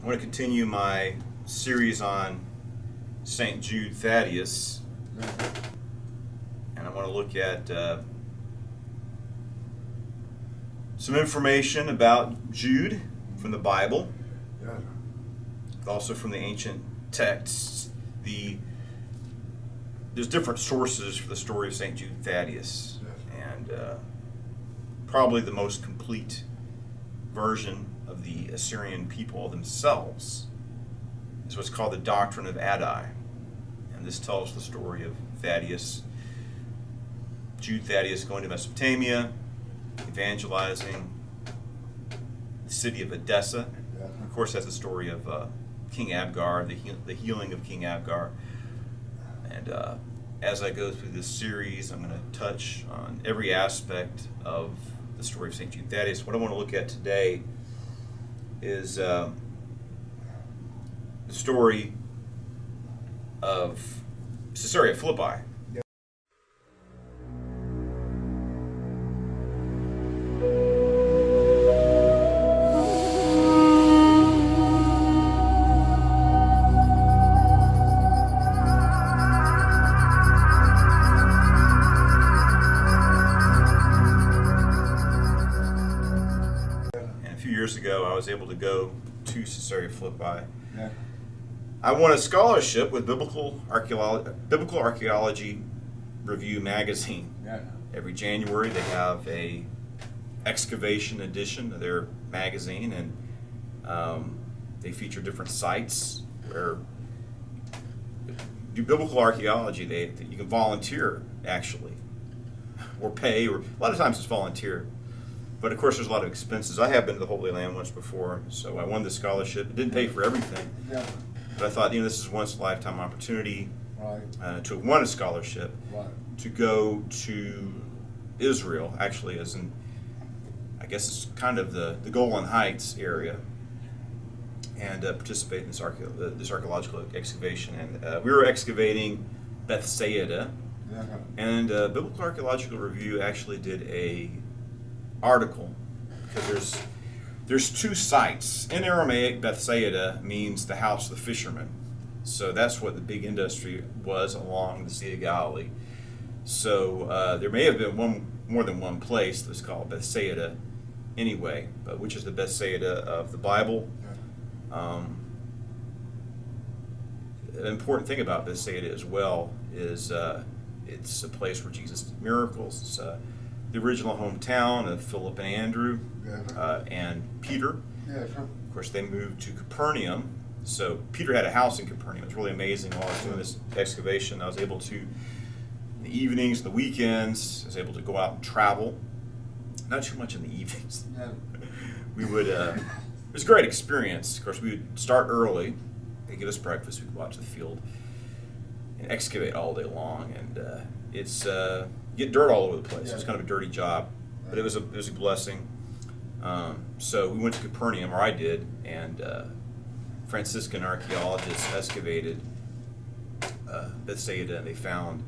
I want to continue my series on Saint Jude Thaddeus, and I want to look at some information about Jude from the Bible, also from the ancient texts. There's different sources for the story of Saint Jude Thaddeus, and probably the most complete version of the Assyrian people themselves is what's called the doctrine of Adai. And this tells the story of Thaddeus, Jude Thaddeus going to Mesopotamia, evangelizing the city of Edessa. And of course, has the story of King Abgar, the healing of King Abgar. And as I go through this series, I'm going to touch on every aspect of the story of St. Jude Thaddeus. What I want to look at today is the story of Caesarea Phillipi. Years ago, I was able to go to Caesarea Phillipi. I won a scholarship with Biblical Archaeology Review magazine. Every January, they have a excavation edition of their magazine, and they feature different sites where do biblical archaeology. You can volunteer actually, or pay, or a lot of times it's volunteer. But of course, there's a lot of expenses. I have been to the Holy Land once before, so I won the scholarship. It didn't pay for everything, but I thought, this is a once-in-a-lifetime opportunity to have won a scholarship to go to Israel. Actually, as in, I guess it's kind of the Golan Heights area, and participate in this archaeological excavation. And we were excavating Bethsaida, and Biblical Archaeological Review actually did a article, because there's two sites. In Aramaic, Bethsaida means the house of the fishermen. So that's what the big industry was along the Sea of Galilee. So there may have been more than one place that was called Bethsaida anyway, but which is the Bethsaida of the Bible? An important thing about Bethsaida as well is it's a place where Jesus did miracles. It's the original hometown of Philip and Andrew and Peter. Of course, they moved to Capernaum. So Peter had a house in Capernaum. It was really amazing. While I was doing this excavation, I was able to, in the evenings, the weekends, I was able to go out and travel. Not too much in the evenings. We would, it was a great experience. Of course, we would start early. They'd give us breakfast. We'd go out to the field and excavate all day long. And it's get dirt all over the place. It was kind of a dirty job, but it was a blessing. So we went to Capernaum, or I did, and Franciscan archaeologists excavated Bethsaida, and they found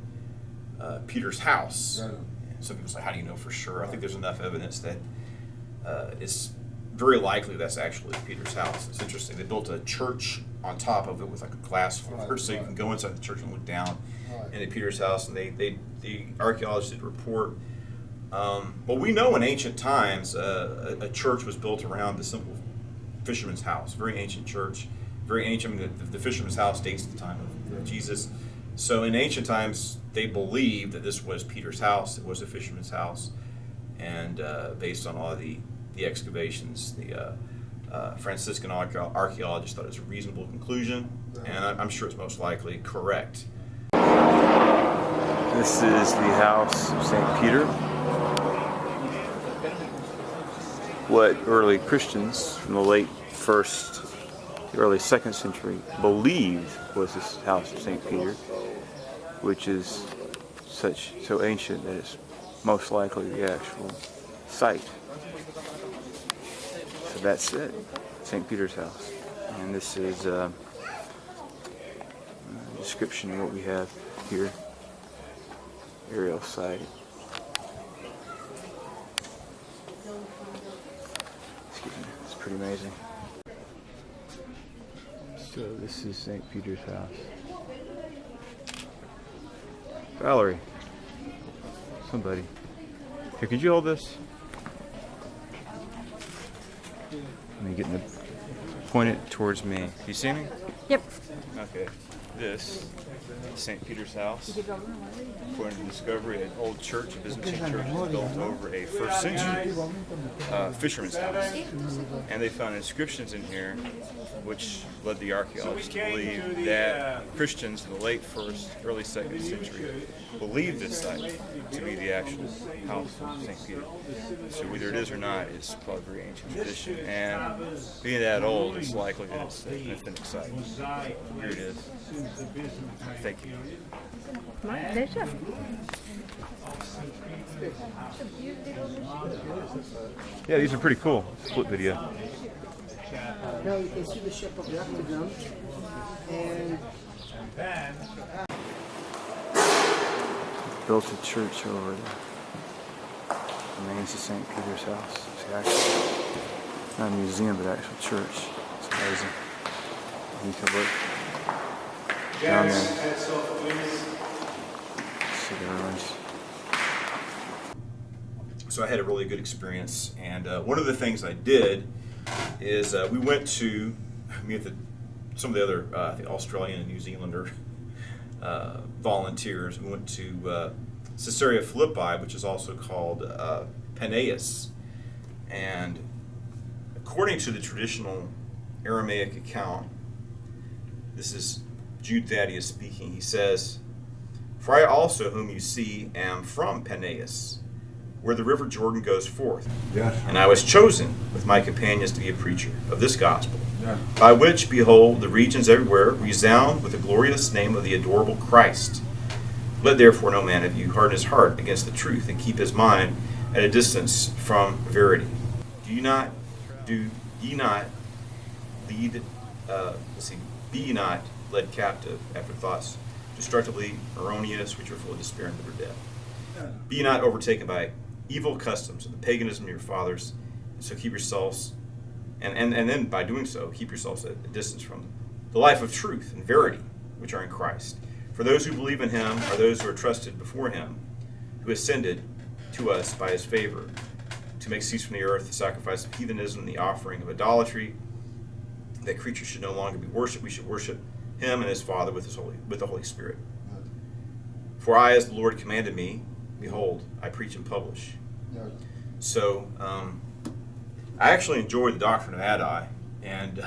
Peter's house. Some people say, how do you know for sure? I think there's enough evidence that it's very likely that's actually Peter's house. It's interesting. They built a church on top of it with like a glass floor, so you can go inside the church and look down into Peter's house. And the archaeologists did report. Well, we know in ancient times a church was built around the simple fisherman's house. Very ancient church, very ancient. I mean, the fisherman's house dates the time of Jesus. So in ancient times, they believed that this was Peter's house. It was a fisherman's house, and based on all of the excavations, the Franciscan archaeologists thought it was a reasonable conclusion, and I'm sure it's most likely correct. This is the house of St. Peter. What early Christians from the late 1st, early 2nd century believed was this house of St. Peter, which is so ancient that it's most likely the actual site. So that's it, St. Peter's house. And this is a description of what we have here. Aerial site. Excuse me, it's pretty amazing. So this is St. Peter's house. Valerie. Somebody. Here, could you hold this? Let me get in the... Point it towards me. Do you see me? Yep. Okay. This is St. Peter's house. According to discovery, an old church, a Byzantine church, was built over a first century fisherman's house. And they found inscriptions in here which led the archaeologists to believe that Christians in the late first, early second century believed this site to be the actual house of St. Peter. So whether it is or not, it's probably a very ancient tradition. And being that old, it's likely that it's an authentic site. Here it is. Thank you. My pleasure. Yeah, these are pretty cool. Split video. Now you can see the shape of the octagon, and Built a church over there. Remains of St. Peter's house. It's actually not a museum, but an actual church. It's amazing. You can look down there. See the ruins. So I had a really good experience, and one of the things I did is we went to meet some of the other I think Australian and New Zealander volunteers. We went to Caesarea Phillipi, which is also called Paneas, and according to the traditional Aramaic account, this is Jude Thaddeus speaking. He says, "For I also, whom you see, am from Paneas, where the river Jordan goes forth. Yes. And I was chosen with my companions to be a preacher of this gospel, Yes. by which, behold, the regions everywhere resound with the glorious name of the adorable Christ. Let therefore no man of you harden his heart against the truth, and keep his mind at a distance from verity. Do ye not lead, be ye not led captive after thoughts destructively erroneous, which are full of despair and bitter death. Be ye not overtaken by evil customs of the paganism of your fathers, and so keep yourselves, and then by doing so, keep yourselves at a distance from the life of truth and verity, which are in Christ. For those who believe in him are those who are trusted before him, who ascended to us by his favor, to make cease from the earth the sacrifice of heathenism and the offering of idolatry, that creatures should no longer be worshipped. We should worship him and his Father with the Holy Spirit. For I, as the Lord commanded me, behold, I preach and publish." Yes. So I actually enjoy the doctrine of Adi, and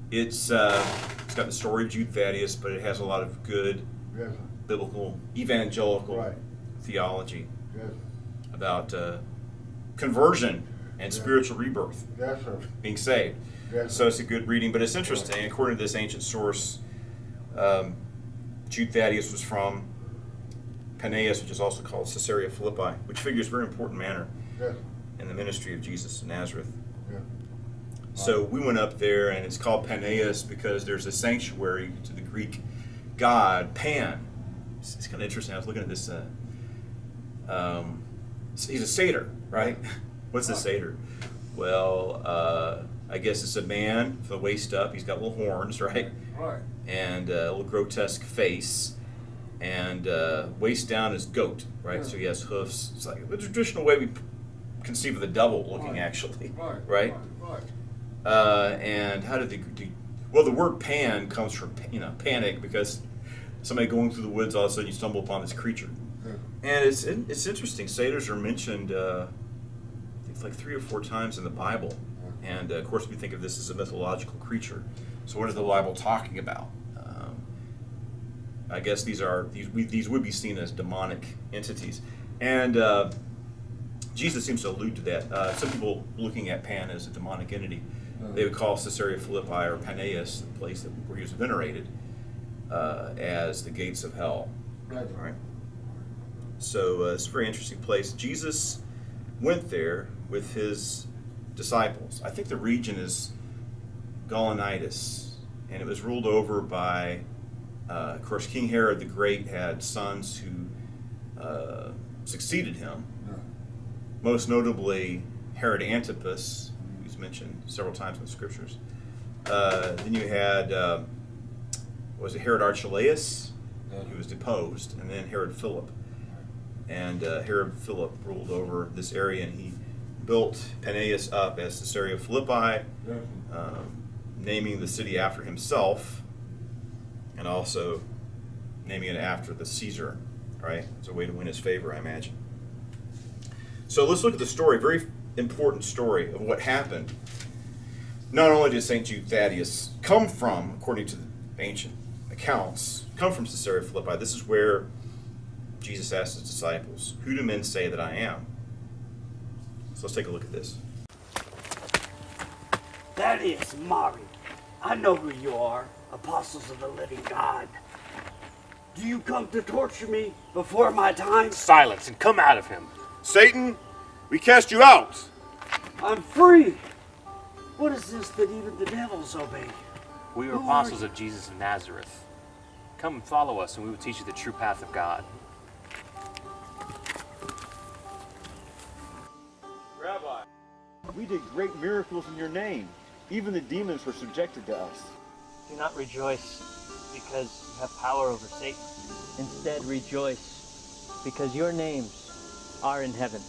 it's got the story of Jude Thaddeus, but it has a lot of good Yes. biblical evangelical Right. theology Yes. about conversion and Yeah. spiritual rebirth, Yes, sir. being saved. Yes. So it's a good reading, but it's interesting. According to this ancient source, Jude Thaddeus was from Paneas, which is also called Caesarea Phillipi, which figures a very important manner Yes. in the ministry of Jesus of Nazareth. Yes. So we went up there, and it's called Paneas because there's a sanctuary to the Greek god Pan. It's kind of interesting. I was looking at this. He's a satyr, right? What's a satyr? Well, I guess it's a man from the waist up. He's got little horns, right? Right. And a little grotesque face. And waist down is goat, right? So he has hoofs. It's like the traditional way we conceive of the devil looking, Right. actually, Right. right? Right. And how did well, the word pan comes from, panic, because somebody going through the woods, all of a sudden you stumble upon this creature. Yes. And it's interesting. Satyrs are mentioned, I think, like 3 or 4 times in the Bible. And of course, we think of this as a mythological creature. So what is the Bible talking about? I guess these would be seen as demonic entities. And Jesus seems to allude to that. Some people looking at Pan as a demonic entity, they would call Caesarea Philippi or Paneas, the place where he was venerated, as the gates of hell. Right. All right. So it's a very interesting place. Jesus went there with his disciples. I think the region is Gaulonitis, and it was ruled over by, of course, King Herod the Great had sons who succeeded him. Yeah. Most notably Herod Antipas, who's mentioned several times in the scriptures. Then you had, was it Herod Archelaus? He was deposed, and then Herod Philip. And Herod Philip ruled over this area, and he built Paneas up as Caesarea Philippi, naming the city after himself, and also naming it after the Caesar, right? It's a way to win his favor, I imagine. So let's look at the story, very important story of what happened. Not only did Saint Jude Thaddeus come from, according to the ancient accounts, come from Caesarea Philippi, this is where Jesus asked his disciples, "Who do men say that I am?" So let's take a look at this. Thaddeus, Mari, I know who you are, apostles of the living God. Do you come to torture me before my time? Silence and come out of him. Satan, we cast you out. I'm free. What is this that even the devils obey? We are Who apostles are you? of Jesus of Nazareth. Come and follow us, and we will teach you the true path of God. Rabbi, we did great miracles in your name. Even the demons were subjected to us. Do not rejoice because you have power over Satan. Instead, rejoice because your names are in heaven.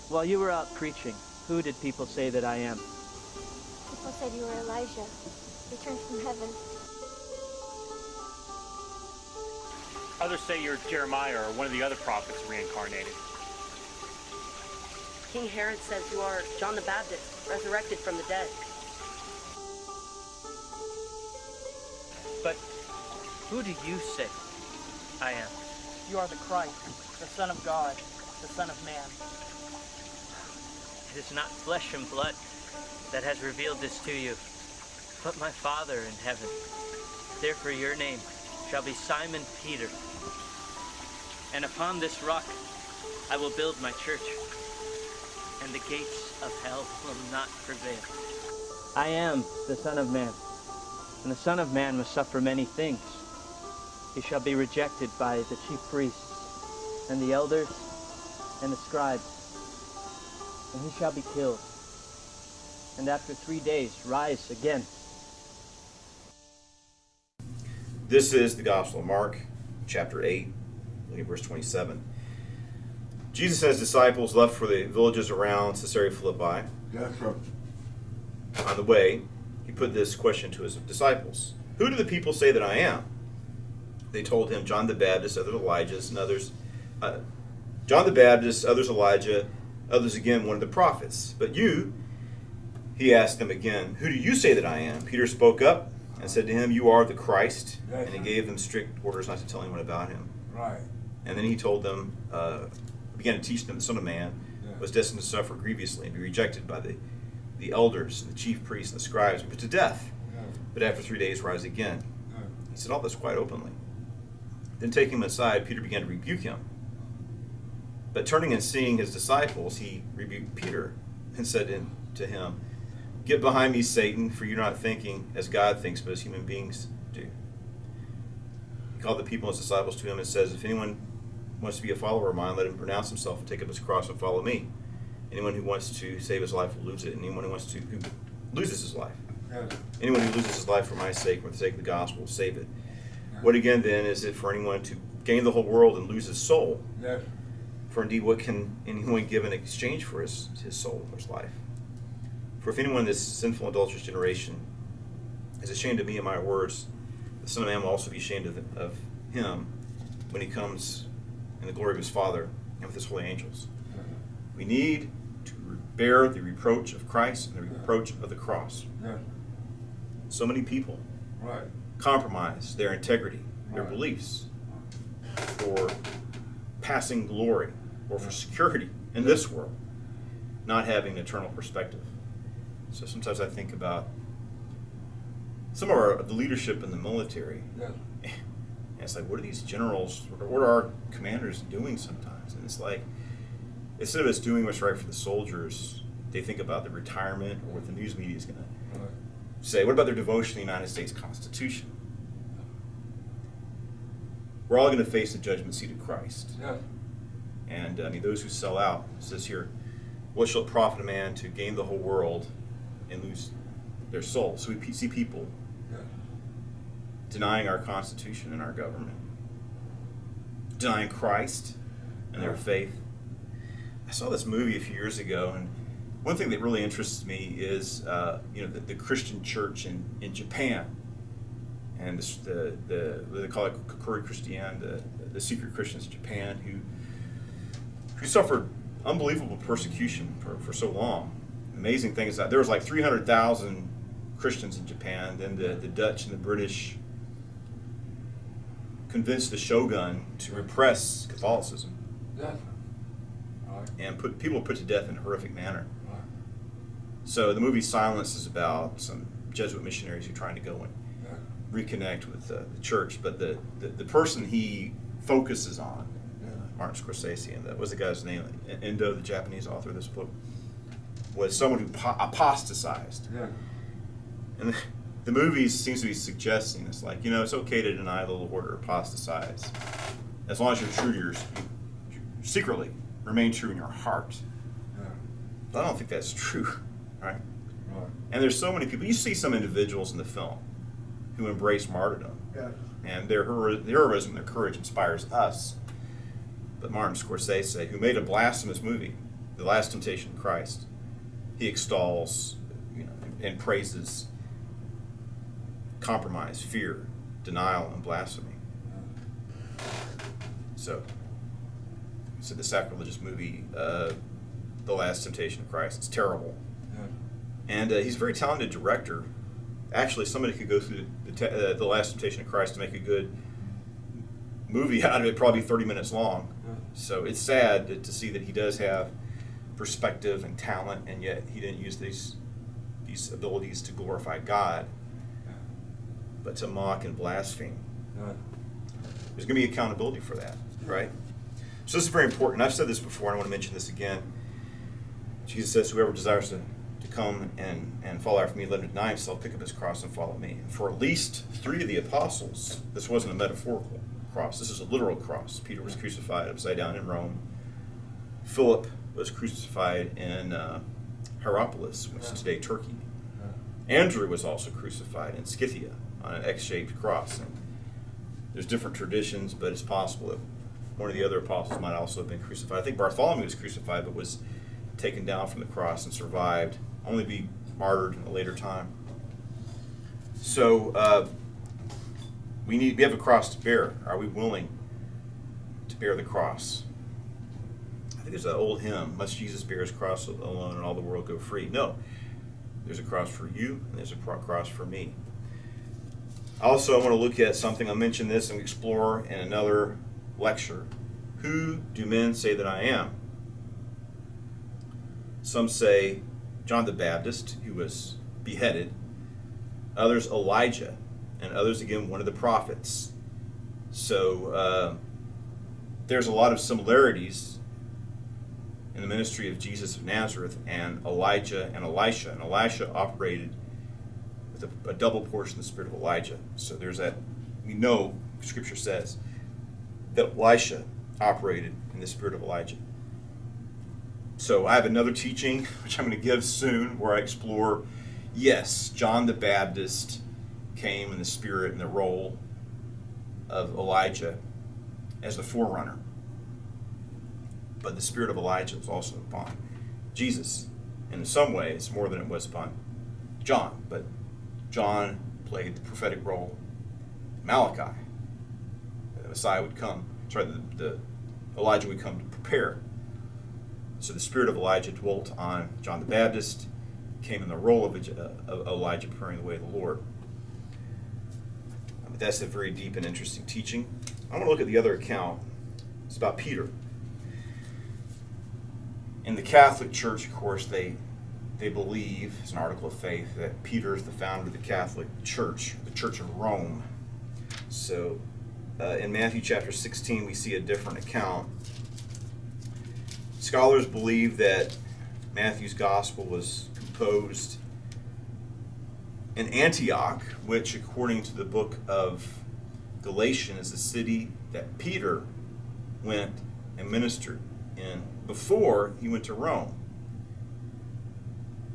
While you were out preaching, who did people say that I am? People said you were Elijah, returned from heaven. Others say you're Jeremiah or one of the other prophets reincarnated. King Herod says you are John the Baptist, resurrected from the dead. But who do you say I am? You are the Christ, the Son of God, the Son of Man. It is not flesh and blood that has revealed this to you, but my Father in heaven. Therefore your name shall be Simon Peter, and upon this rock I will build my church, and the gates of hell will not prevail. I am the Son of Man, and the Son of Man must suffer many things. He shall be rejected by the chief priests, and the elders, and the scribes, and he shall be killed, and after 3 days rise again. This is the Gospel of Mark, chapter 8, looking at verse 27. Jesus and his disciples left for the villages around Caesarea Philippi. Yes, sir. On the way, he put this question to his disciples. "Who do the people say that I am?" They told him, "John the Baptist, others Elijah, and others... John the Baptist, others Elijah, others again one of the prophets. But you," he asked them again, "who do you say that I am?" Peter spoke up and said to him, "You are the Christ." Yes, and he sir. gave them strict orders not to tell anyone about him. Right. And then he told them, began to teach them, the Son of Man Yeah. was destined to suffer grievously and be rejected by the elders, and the chief priests, and the scribes, and put to death. Yeah. But after 3 days rise again. Yeah. He said all this quite openly. Then taking him aside, Peter began to rebuke him. But turning and seeing his disciples, he rebuked Peter and said to him, "Get behind me, Satan, for you're not thinking as God thinks, but as human beings do." He called the people and his disciples to him and says, "If anyone wants to be a follower of mine, let him renounce himself and take up his cross and follow me. Anyone who wants to save his life will lose it, and anyone who loses his life. Yes. Anyone who loses his life for my sake, for the sake of the gospel, will save it. What again then is it for anyone to gain the whole world and lose his soul? Yes. For indeed, what can anyone give in exchange for his soul or his life? For if anyone in this sinful, adulterous generation is ashamed of me and my words, the Son of Man will also be ashamed of him when he comes in the glory of his Father and with his holy angels." We need to bear the reproach of Christ and the reproach of the cross. Yes. So many people Right. compromise their integrity, their Right. beliefs, for passing glory or for security in this world, not having an eternal perspective. So sometimes I think about some of the leadership in the military. Yes. And it's like, what are these generals, what are our commanders doing sometimes? And it's like, instead of us doing what's right for the soldiers, they think about the retirement or what the news media is going to Right. say. What about their devotion to the United States Constitution? We're all going to face the judgment seat of Christ. Yes. And I mean, those who sell out, it says here, what shall it profit a man to gain the whole world and lose their souls. So we see people denying our Constitution and our government, denying Christ and their faith. I saw this movie a few years ago, and one thing that really interests me is the Christian church in Japan, and they call it Kokori Christian, the secret Christians in Japan who suffered unbelievable persecution for so long. The amazing thing is that there was like 300,000 Christians in Japan. Then the Dutch and the British convinced the shogun to repress Catholicism and put people put to death in a horrific manner. So the movie Silence is about some Jesuit missionaries who are trying to go and reconnect with the church, but the person he focuses on, Martin Scorsese, and that was the guy's name, Endo, the Japanese author of this book, was someone who apostatized. And the movie seems to be suggesting it's like, it's okay to deny the Lord or apostatize, as long as you're true to you secretly remain true in your heart. But I don't think that's true, right? And there's so many people. You see some individuals in the film who embrace martyrdom, and their heroism, their courage inspires us. But Martin Scorsese, who made a blasphemous movie, The Last Temptation of Christ, he extols, and praises compromise, fear, denial, and blasphemy. So the sacrilegious movie, The Last Temptation of Christ, it's terrible. And he's a very talented director. Actually, somebody could go through the Last Temptation of Christ to make a good movie out of it, probably 30 minutes long. So it's sad to see that he does have perspective and talent, and yet he didn't use these abilities to glorify God, but to mock and blaspheme. There's going to be accountability for that, right? So this is very important. I've said this before, and I want to mention this again. Jesus says, whoever desires to come and follow after me, let him deny himself, pick up his cross, and follow me. And for at least 3 of the apostles, this wasn't a metaphorical cross. This is a literal cross. Peter was crucified upside down in Rome. Philip was crucified in Hierapolis, which is today Turkey. Andrew was also crucified in Scythia on an X-shaped cross. And there's different traditions, but it's possible that one of the other apostles might also have been crucified. I think Bartholomew was crucified, but was taken down from the cross and survived, only to be martyred in a later time. So we have a cross to bear. Are we willing to bear the cross? I think there's an old hymn, must Jesus bear his cross alone and all the world go free? No. There's a cross for you, and there's a cross for me. Also, I want to look at something. I'll mention this and explore in another lecture. Who do men say that I am? Some say John the Baptist, who was beheaded. Others Elijah, and others again one of the prophets. So there's a lot of similarities in the ministry of Jesus of Nazareth and Elijah and Elisha. And Elisha operated with a double portion of the spirit of Elijah. So there's that. We know Scripture says that Elisha operated in the spirit of Elijah. So I have another teaching, which I'm going to give soon, where I explore, yes, John the Baptist came in the spirit and the role of Elijah as the forerunner. But the spirit of Elijah was also upon Jesus. And in some ways, more than it was upon John. But John played the prophetic role. Malachi, the Messiah would come. The Elijah would come to prepare. So the spirit of Elijah dwelt on John the Baptist, came in the role of Elijah preparing the way of the Lord. But that's a very deep and interesting teaching. I want to look at the other account. It's about Peter. In the Catholic Church, of course, they believe, it's an article of faith, that Peter is the founder of the Catholic Church, the Church of Rome. So in Matthew chapter 16, we see a different account. Scholars believe that Matthew's gospel was composed in Antioch, which, according to the book of Galatians, is the city that Peter went and ministered in before he went to Rome.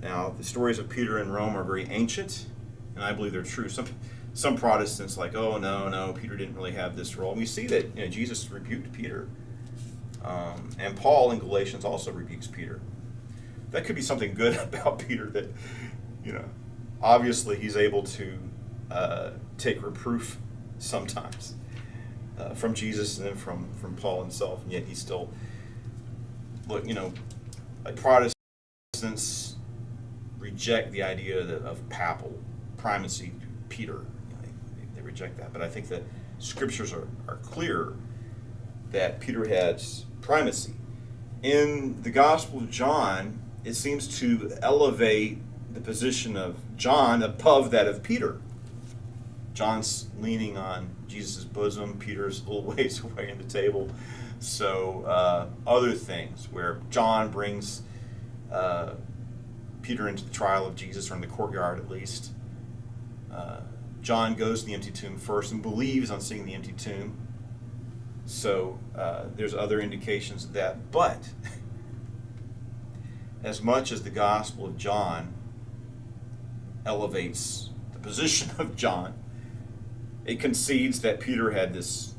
Now, the stories of Peter in Rome are very ancient, and I believe they're true. Some Protestants like, oh, no, Peter didn't really have this role. And we see that Jesus rebuked Peter. And Paul in Galatians also rebukes Peter. That could be something good about Peter, that, obviously he's able to take reproof sometimes from Jesus and then from Paul himself, and yet he still, like Protestants reject the idea of papal primacy to Peter. They reject that. But I think that scriptures are clear that Peter has primacy. In the Gospel of John, it seems to elevate the position of John above that of Peter. John's leaning on Jesus' bosom, Peter's a little ways away in the table. So other things where John brings Peter into the trial of Jesus, or in the courtyard at least. John goes to the empty tomb first and believes on seeing the empty tomb. So there's other indications of that. But as much as the Gospel of John elevates the position of John, it concedes that Peter had this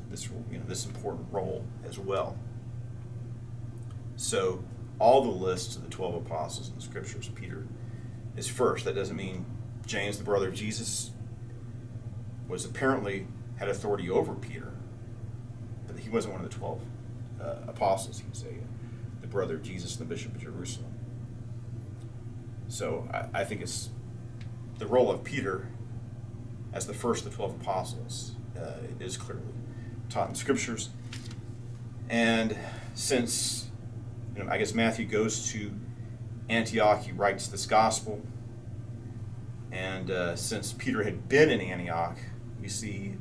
important role as well. So all the lists of the 12 apostles in the scriptures, Peter is first. That doesn't mean James, the brother of Jesus, had authority over Peter, but he wasn't one of the 12 apostles. He was the brother of Jesus and the bishop of Jerusalem. So I think it's the role of Peter as the first of the 12 apostles. It is clearly taught in scriptures. And since, I guess Matthew goes to Antioch, he writes this gospel. And since Peter had been in Antioch, we see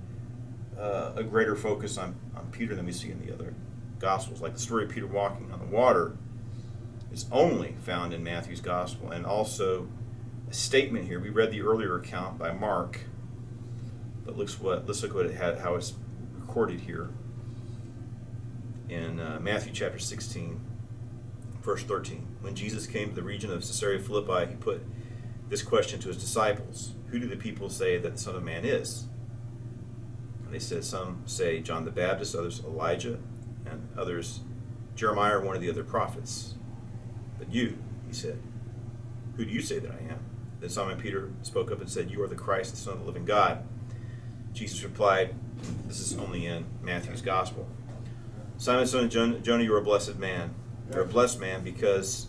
a greater focus on Peter than we see in the other gospels. Like the story of Peter walking on the water is only found in Matthew's gospel. And also a statement here. We read the earlier account by Mark, but let's look at how it's recorded here in Matthew chapter 16, verse 13. When Jesus came to the region of Caesarea Philippi, he put this question to his disciples: who do the people say that the Son of Man is? And they said, some say John the Baptist, others Elijah, and others Jeremiah or one of the other prophets. But you, he said, who do you say that I am? Then Simon Peter spoke up and said, you are the Christ, the Son of the living God. Jesus replied, this is only in Matthew's gospel, Simon, son of Jonah, you are a blessed man. You're a blessed man because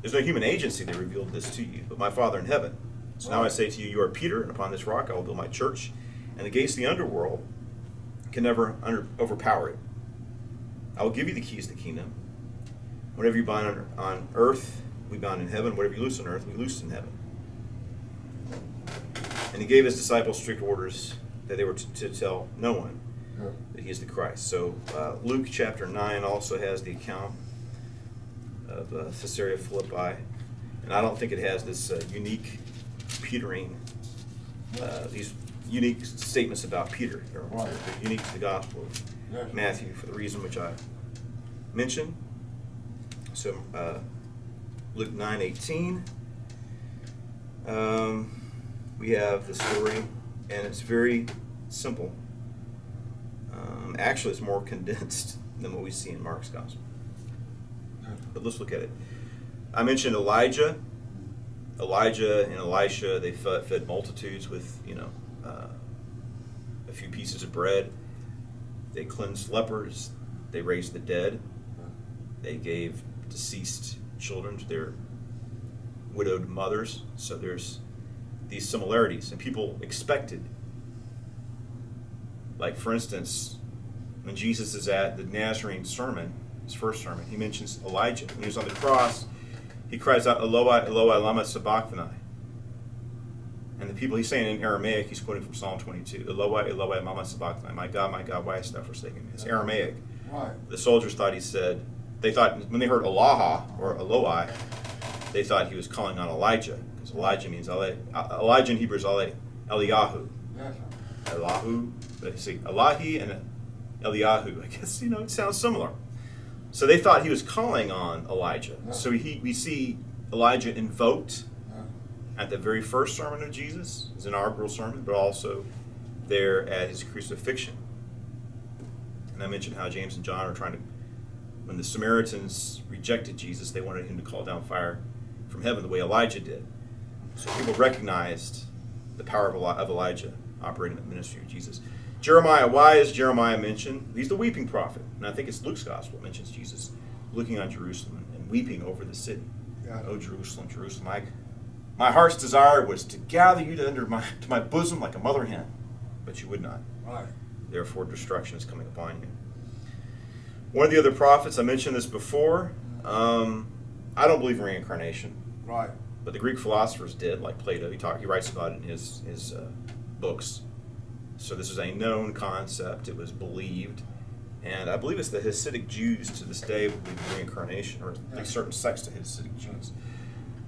there's no human agency that revealed this to you, but my Father in heaven. So now I say to you, you are Peter, and upon this rock I will build my church, and the gates of the underworld can never overpower it. I will give you the keys to the kingdom. Whatever you bind on earth, we bind in heaven. Whatever you loose on earth, we loose in heaven. And he gave his disciples strict orders that they were to tell no one that he is the Christ. So Luke chapter 9 also has the account of Caesarea Philippi, and I don't think it has this unique Petering, these unique statements about Peter. They're unique to the Gospel of Matthew for the reason which I mentioned. So Luke 9:18, we have the story, and it's very simple. Actually, it's more condensed than what we see in Mark's Gospel. But let's look at it. I mentioned Elijah. Elijah and Elisha, they fed multitudes with, a few pieces of bread. They cleansed lepers. They raised the dead. They gave deceased children to their widowed mothers. So there's these similarities, and people expected. Like, for instance, when Jesus is at the Nazarene sermon, his first sermon, he mentions Elijah. When he was on the cross, he cries out, Eloi, Eloi, lama sabachthani. And the people, he's saying in Aramaic, he's quoting from Psalm 22, Eloi, Eloi, lama sabachthani. My God, why hast thou forsaken me? It's Aramaic. Right. The soldiers thought they thought, when they heard Elaha, or Eloi, they thought he was calling on Elijah. Because Elijah means, Elijah in Hebrew is Eliyahu. Yes, Elahu, but see, Elahi and Eliyahu, I guess, it sounds similar. So they thought he was calling on Elijah. So we see Elijah invoked at the very first sermon of Jesus, his inaugural sermon, but also there at his crucifixion. And I mentioned how James and John are trying to, when the Samaritans rejected Jesus, they wanted him to call down fire from heaven the way Elijah did. So people recognized the power of Elijah operating in the ministry of Jesus. Jeremiah, why is Jeremiah mentioned? He's the weeping prophet. And I think it's Luke's gospel that mentions Jesus looking on Jerusalem and weeping over the city. Yeah. Oh, Jerusalem, Jerusalem, my heart's desire was to gather you to my bosom like a mother hen, but you would not. Right. Therefore, destruction is coming upon you. One of the other prophets, I mentioned this before, I don't believe in reincarnation. Right. But the Greek philosophers did, like Plato. He writes about it in his books. So this is a known concept. It was believed. And I believe it's the Hasidic Jews to this day believe in reincarnation, or at least certain sects of Hasidic Jews.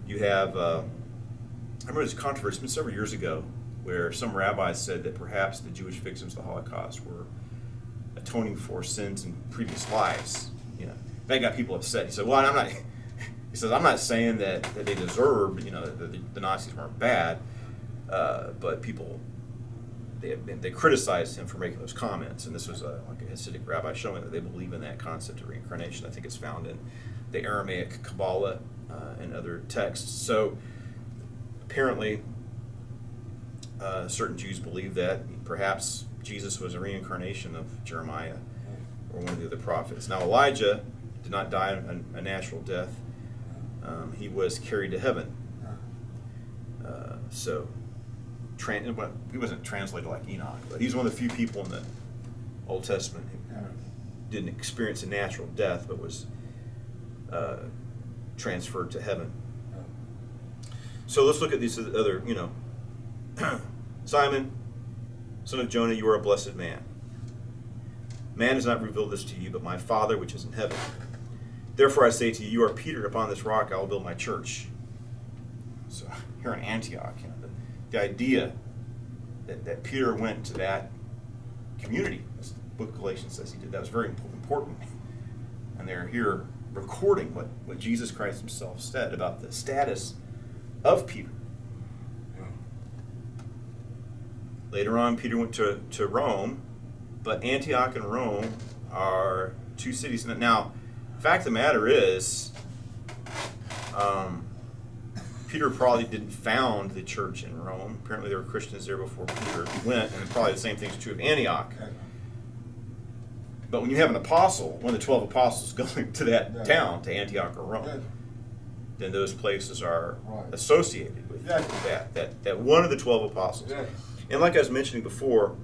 You have, I remember this controversy, it's been several years ago, where some rabbis said that perhaps the Jewish victims of the Holocaust were atoning for sins in previous lives. You know, that got people upset. He said, "Well, I'm not." He says, "I'm not saying that they deserved, the Nazis weren't bad, but people they criticized him for making those comments." And this was like a Hasidic rabbi showing that they believe in that concept of reincarnation. I think it's found in the Aramaic Kabbalah and other texts. So apparently, certain Jews believe that perhaps Jesus was a reincarnation of Jeremiah or one of the other prophets. Now, Elijah did not die a natural death. He was carried to heaven. He wasn't translated like Enoch, but he's one of the few people in the Old Testament who didn't experience a natural death, but was transferred to heaven. So let's look at these other, Simon, son of Jonah, you are a blessed man. Man has not revealed this to you, but my Father which is in heaven. Therefore I say to you, you are Peter, upon this rock I will build my church. So here in Antioch, the idea that Peter went to that community, as the book of Galatians says he did, that was very important. And they're here recording what Jesus Christ himself said about the status of Peter. Later on, Peter went to Rome, but Antioch and Rome are two cities. Now, the fact of the matter is, Peter probably didn't found the church in Rome. Apparently there were Christians there before Peter went, and probably the same thing is true of Antioch. But when you have an apostle, one of the 12 apostles going to that town, to Antioch or Rome, then those places are associated with that one of the 12 apostles. And like I was mentioning before,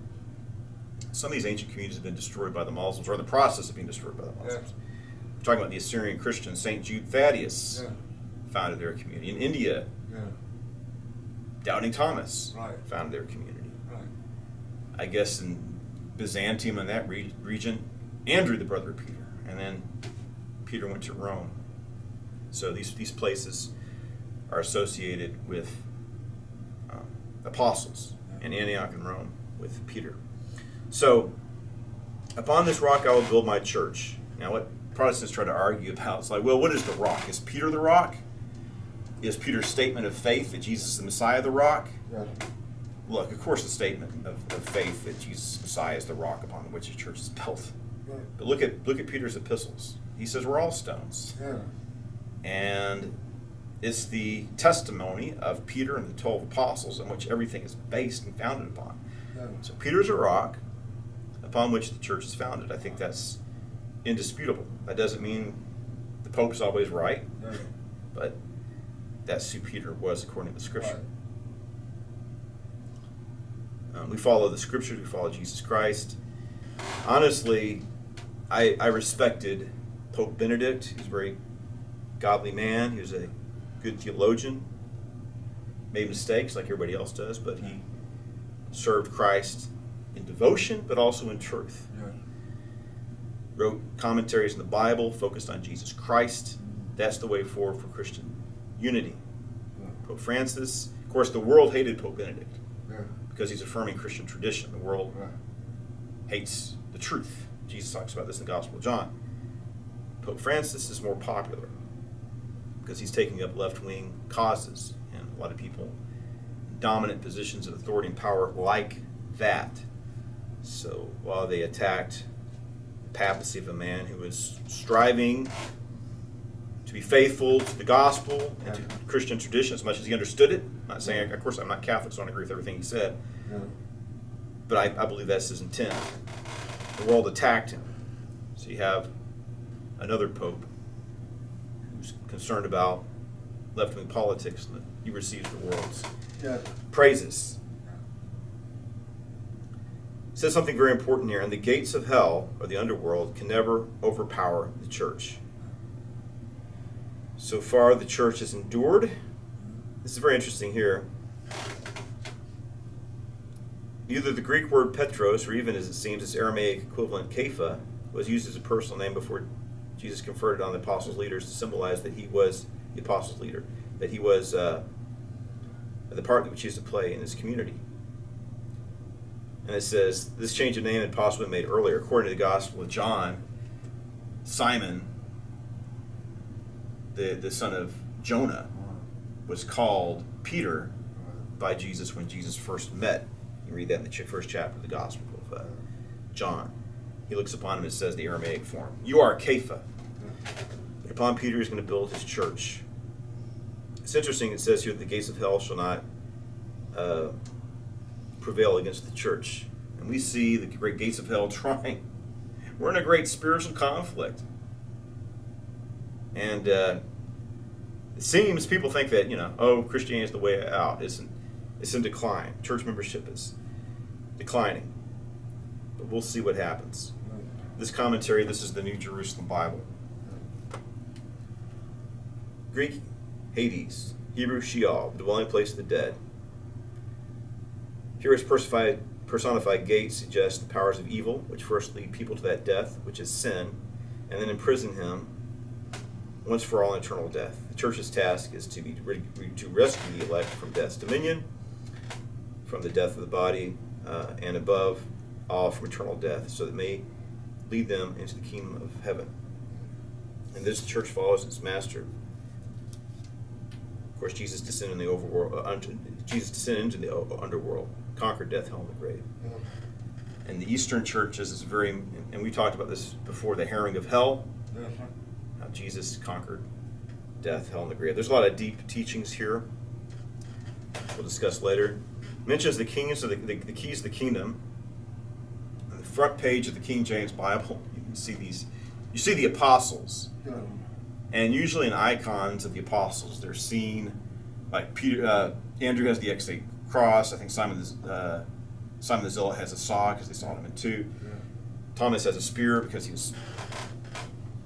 some of these ancient communities have been destroyed by the Muslims, or in the process of being destroyed by the Muslims. We're talking about the Assyrian Christians. Saint Jude Thaddeus founded their community. In India, Doubting Thomas founded their community. I guess in Byzantium, in that region, Andrew, the brother of Peter. And then Peter went to Rome. So these places are associated with apostles, in Antioch and Rome with Peter. So, upon this rock I will build my church. Now, what Protestants try to argue about is like, well, what is the rock? Is Peter the rock? Is Peter's statement of faith that Jesus is the Messiah the rock? Look, of course, the statement of faith that Jesus is Messiah is the rock upon which the church is built. But look at Peter's epistles. He says we're all stones. And it's the testimony of Peter and the 12 apostles on which everything is based and founded upon. So Peter's a rock upon which the church is founded. I think that's indisputable. That doesn't mean the Pope's always right, but that's who Peter was according to the Scripture. We follow the Scriptures. We follow Jesus Christ. Honestly, I respected Pope Benedict. He was a very godly man. He was a good theologian. Made mistakes like everybody else does, but he served Christ in devotion, but also in truth. Wrote commentaries in the Bible, focused on Jesus Christ. That's the way forward for Christian unity. Pope Francis, of course, the world hated Pope Benedict because he's affirming Christian tradition. The world hates the truth. Jesus talks about this in the Gospel of John. Pope Francis is more popular because he's taking up left-wing causes, and a lot of people in dominant positions of authority and power like that. So while they attacked the papacy of a man who was striving to be faithful to the gospel and to Christian tradition as much as he understood it, I'm not saying, of course, I'm not Catholic, so I don't agree with everything he said, but I believe that's his intent. The world attacked him. So you have another pope who's concerned about left-wing politics, and he receives the world's praises. It says something very important here, and the gates of hell, or the underworld, can never overpower the church. So far, the church has endured. This is very interesting here. Either the Greek word Petros, or even as it seems its Aramaic equivalent Kepha, was used as a personal name before Jesus conferred it on the apostles' leaders to symbolize that he was the apostles' leader, that he was the part which he used to play in his community. And it says, this change of name had possibly been made earlier. According to the Gospel of John, Simon, the son of Jonah, was called Peter by Jesus when Jesus first met. You read that in the first chapter of the Gospel of John. He looks upon him and says the Aramaic form, you are Kepha. But upon Peter he's going to build his church. It's interesting, it says here that the gates of hell shall not prevail against the church. And we see the great gates of hell trying. We're in a great spiritual conflict. And it seems people think that, Christianity is the way out. It's in decline. Church membership is declining. But we'll see what happens. This commentary, this is the New Jerusalem Bible. Greek, Hades. Hebrew, Sheol, the dwelling place of the dead. Here is personified gate suggests the powers of evil, which first lead people to that death, which is sin, and then imprison him once for all in eternal death. The church's task is to rescue the elect from death's dominion, from the death of the body, and above all from eternal death, so that it may lead them into the kingdom of heaven. And this church follows its master. Of course, Jesus descended into the underworld, conquered death, hell, and the grave. And the Eastern churches is very, and we talked about this before, the herring of hell. How Jesus conquered death, hell, and the grave. There's a lot of deep teachings here. We'll discuss later. Mentions the keys of the keys of the kingdom. On the front page of the King James Bible, you can see these. You see the apostles. And usually in icons of the apostles, they're seen like Peter. Andrew has the X8 cross. I think Simon the Zealot has a saw because they saw him in two. Thomas has a spear because he was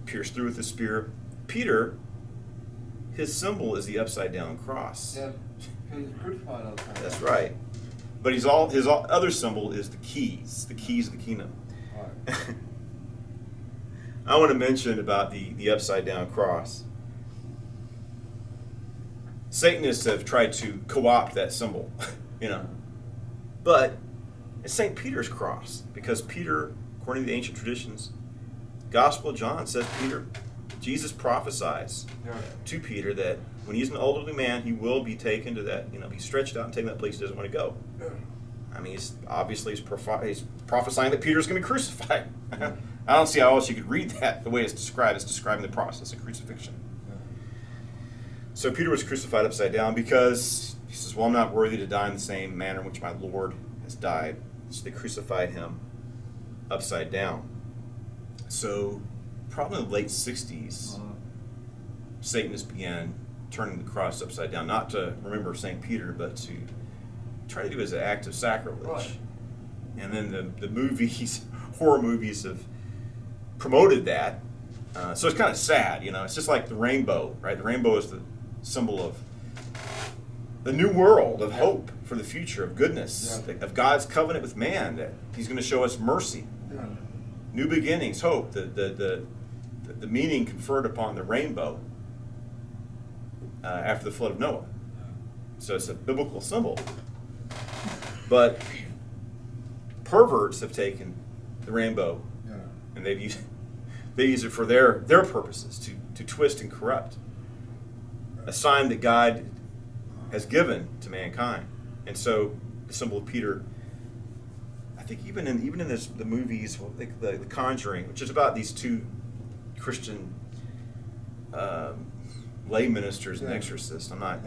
pierced through with the spear. Peter, his symbol is the upside down cross. Yeah, he's crucified all the time. That's right. But his other symbol is the keys of the kingdom. Right. I want to mention about the upside down cross. Satanists have tried to co-opt that symbol, But it's St. Peter's cross, because Peter, according to the ancient traditions, Gospel of John says Jesus prophesies to Peter that when he's an elderly man, he will be taken to that, be stretched out and taken to that place he doesn't want to go. I mean, he's prophesying that Peter's going to be crucified. I don't see how else you could read that the way it's described. It's describing the process of crucifixion. So Peter was crucified upside down because he says, well, I'm not worthy to die in the same manner in which my Lord has died. So they crucified him upside down. So probably in the late 60s, Satanists began turning the cross upside down, not to remember St. Peter, but to try to do it as an act of sacrilege. Right. And then the movies, horror movies have promoted that. So it's kind of sad, It's just like the rainbow, right? The rainbow is the symbol of the new world, of hope for the future, of goodness, of God's covenant with man, that he's going to show us mercy. New beginnings, hope, the meaning conferred upon the rainbow after the flood of Noah. So it's a biblical symbol. But perverts have taken the rainbow and they use it for their purposes, to twist and corrupt a sign that God has given to mankind. And so the symbol of Peter, I think even in the movies, the Conjuring, which is about these two Christian lay ministers and exorcists. I'm not,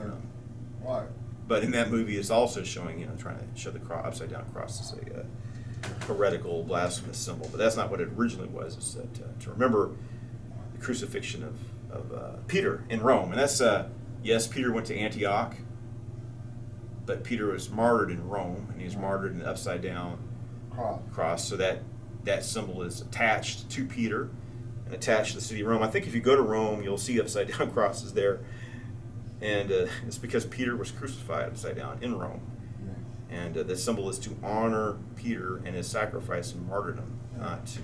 Why? but in that movie, it's also showing, trying to show the upside down cross as a heretical, blasphemous symbol. But that's not what it originally was. It's to remember the crucifixion of Peter in Rome. And that's, yes, Peter went to Antioch, but Peter was martyred in Rome, and he was martyred in the upside down cross. So that symbol is attached to Peter and attached to the city of Rome. I think if you go to Rome, you'll see upside down crosses there. And it's because Peter was crucified upside down in Rome. And the symbol is to honor Peter and his sacrifice and martyrdom, not to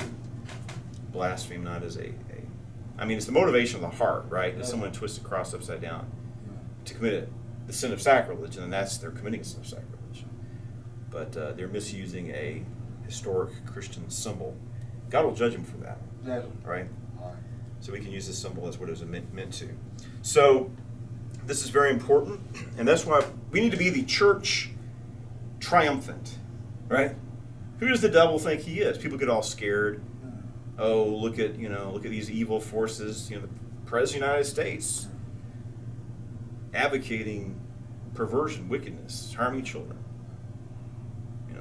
blaspheme, not as I mean, it's the motivation of the heart, right? If someone twists the cross upside down to commit the sin of sacrilege, and then they're committing a sin of sacrilege. But they're misusing a historic Christian symbol. God will judge them for that, right? So we can use this symbol as what it was meant to. So this is very important, and that's why we need to be the church triumphant, right? Who does the devil think he is? People get all scared. Oh, look at these evil forces. The President of the United States advocating perversion, wickedness, harming children.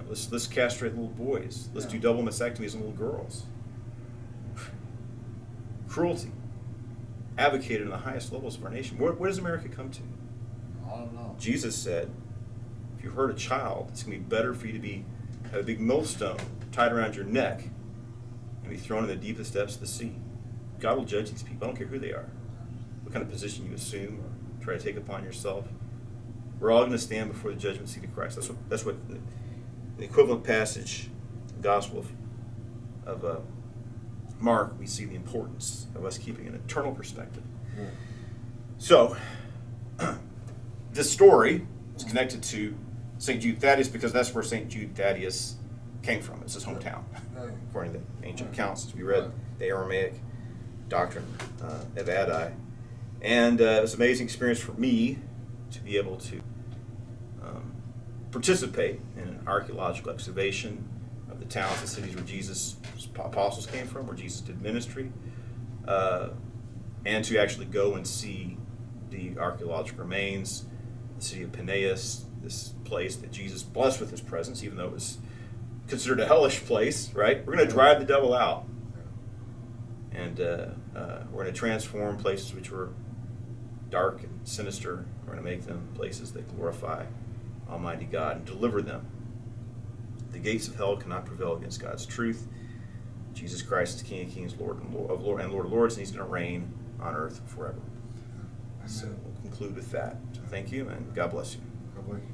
Let's castrate little boys. Let's do double mastectomies on little girls. Cruelty, advocated in the highest levels of our nation. Where does America come to? I don't know. Jesus said, if you hurt a child, it's going to be better for you to have a big millstone tied around your neck and be thrown in the deepest depths of the sea. God will judge these people. I don't care who they are, what kind of position you assume or try to take upon yourself. We're all going to stand before the judgment seat of Christ. That's what the equivalent passage, the Gospel of Mark, we see the importance of us keeping an eternal perspective. So, this story is connected to Saint Jude Thaddeus because that's where Saint Jude Thaddeus came from. It's his hometown, according to the ancient accounts. As we read the Aramaic doctrine of Addai. And it was an amazing experience for me to be able to participate in an archaeological excavation of the towns and cities where Jesus' apostles came from, where Jesus did ministry, and to actually go and see the archaeological remains, the city of Paneas, this place that Jesus blessed with his presence, even though it was considered a hellish place, right? We're going to drive the devil out. And we're going to transform places which were dark and sinister. We're going to make them places that glorify Almighty God and deliver them. The gates of hell cannot prevail against God's truth. Jesus Christ is King of Kings, Lord of Lords, and he's going to reign on earth forever. So we'll conclude with that. So thank you, and God bless you. God bless you.